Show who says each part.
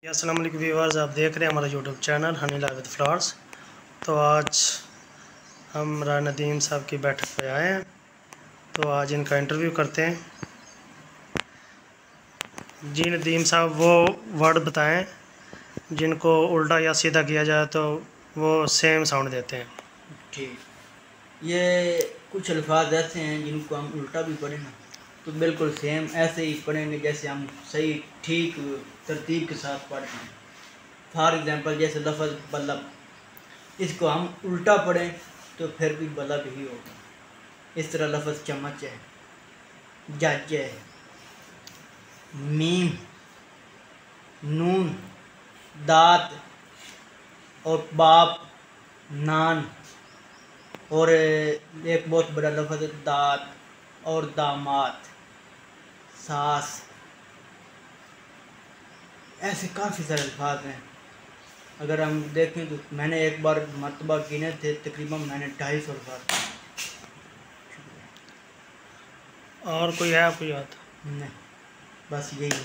Speaker 1: अस्सलाम वालेकुम व्यूअर्स, आप देख रहे हैं हमारा YouTube channel Honey live with flowers. तो आज हम नदीम साहब की बैठक पे आए हैं, तो आज इनका इंटरव्यू करते हैं। जी नदीम साहब, वो वर्ड बताएं जिनको उल्टा या सीधा किया जाए तो वो सेम साउंड देते हैं।
Speaker 2: ठीक, ये कुछ अल्फाज ऐसे हैं जिनको हम उल्टा भी पढ़ें ना तो बिल्कुल सेम ऐसे ही पढ़ेंगे जैसे हम सही ठीक तरतीब के साथ पढ़ते हैं। फॉर एग्जांपल जैसे लफ्ज़ बल्लब, इसको हम उल्टा पढ़ें तो फिर भी बल्लब ही होगा। इस तरह लफ्ज़ चम्मच है, जज है, मीम, नून, दात और बाप, नान, और एक बहुत बड़ा लफ्ज़ है दात और दामाद, सास। ऐसे काफ़ी सारे अल्फाज हैं। अगर हम देखें तो मैंने एक बार मरतबा गिने थे, तकरीबन मैंने 250 अल्फाज।
Speaker 1: और कोई है आपको याद?
Speaker 2: नहीं, बस यही है।